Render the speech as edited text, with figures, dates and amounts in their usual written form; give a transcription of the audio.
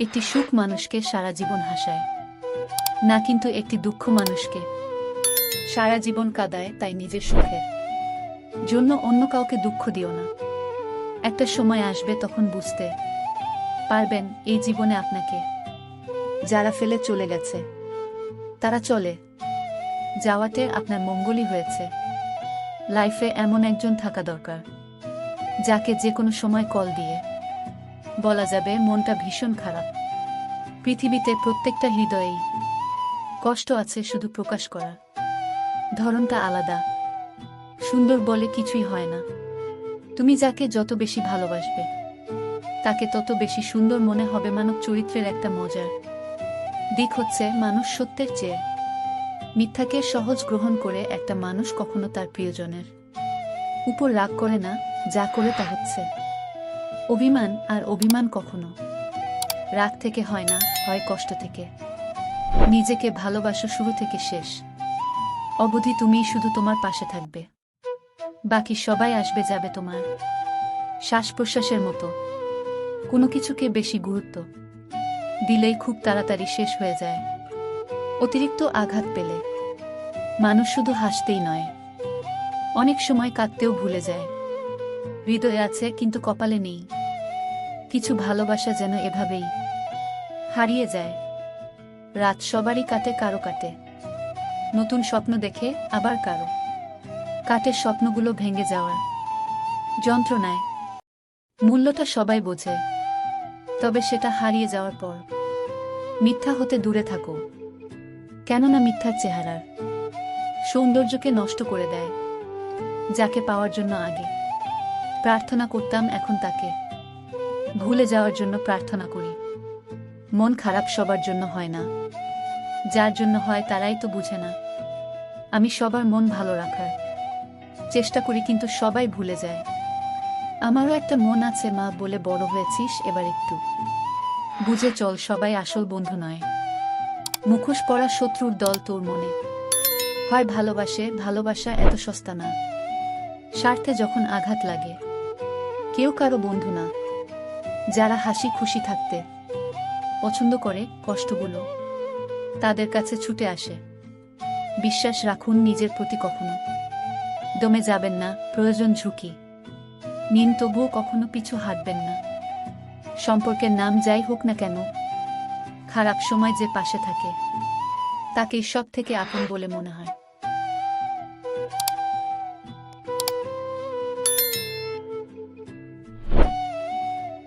একটি সুখ মানুষকে সারা জীবন হাসায় না, কিন্তু একটি দুঃখ মানুষকে সারা জীবন কাঁদায়। তাই নিজের সুখের জন্য অন্য কাউকে দুঃখ দিও না। একটা সময় আসবে তখন বুঝতে পারবেন এই জীবনে আপনাকে যারা ফেলে চলে গেছে তারা চলে যাওয়াতে আপনার মঙ্গলই হয়েছে। লাইফে এমন একজন থাকা দরকার যাকে যে কোনো সময় কল দিয়ে বলা যাবে মনটা ভীষণ খারাপ। পৃথিবীতে প্রত্যেকটা হৃদয়েই কষ্ট আছে, শুধু প্রকাশ করা ধরনটা আলাদা। সুন্দর বলে কিছুই হয় না। তুমি যাকে যত বেশি ভালোবাসবে তাকে তত বেশি সুন্দর মনে হবে। মানব চরিত্রের একটা মজার দিক হচ্ছে মানুষ সত্যের চেয়ে মিথ্যাকে সহজ গ্রহণ করে। একটা মানুষ কখনো তার প্রিয়জনের উপর রাগ করে না, যা করে তা হচ্ছে অভিমান। আর অভিমান কখনো রাগ থেকে হয় না, হয় কষ্ট থেকে। নিজেকে ভালোবাসো শুরু থেকে শেষ অবধি। তুমি শুধু তোমার পাশে থাকবে, বাকি সবাই আসবে যাবে তোমার শ্বাস প্রশ্বাসের মতো। কোনো কিছুকে বেশি গুরুত্ব দিলেই খুব তাড়াতাড়ি শেষ হয়ে যায়। অতিরিক্ত আঘাত পেলে মানুষ শুধু হাসতেই নয়, অনেক সময় কাঁদতেও ভুলে যায়। হৃদয়ে আছে কিন্তু কপালে নেই। কিছু ভালোবাসা যেন এভাবেই হারিয়ে যায়। রাত সবারই কাটে, কারো কাটে নতুন স্বপ্ন দেখে, আবার কারো কাটে স্বপ্নগুলো ভেঙে যাওয়ার যন্ত্রণায়। মূল্যটা সবাই বোঝে, তবে সেটা হারিয়ে যাওয়ার পর। মিথ্যা হতে দূরে থাকো, কেননা মিথ্যার চেহারার সৌন্দর্যকে নষ্ট করে দেয়। যাকে পাওয়ার জন্য আগে প্রার্থনা করতাম, এখন তাকে ভুলে যাওয়ার জন্য প্রার্থনা করি। মন খারাপ সবার জন্য হয় না, যার জন্য হয় তারাই তো বুঝে না। আমি সবার মন ভালো রাখার চেষ্টা করি, কিন্তু সবাই ভুলে যায়। আমারও একটা মন আছে মা, বলে বড় হয়েছিস, এবার একটু বুঝে চল। সবাই আসল বন্ধু নয়, মুখোশ পরা শত্রুর দল তোর মনে হয় ভালোবাসে। ভালোবাসা এত সস্তা না, স্বার্থে যখন আঘাত লাগে কেউ কারো বন্ধু না। যারা হাসি খুশি থাকতে পছন্দ করে, কষ্টগুলো তাদের কাছে ছুটে আসে। বিশ্বাস রাখুন নিজের প্রতি, কখনো দমে যাবেন না। প্রয়োজন ঝুঁকি নিন, তবুও কখনো পিছু হাঁটবেন না। সম্পর্কের নাম যাই হোক না কেন, খারাপ সময় যে পাশে থাকে তাকেই সব থেকে আপন বলে মনে হয়।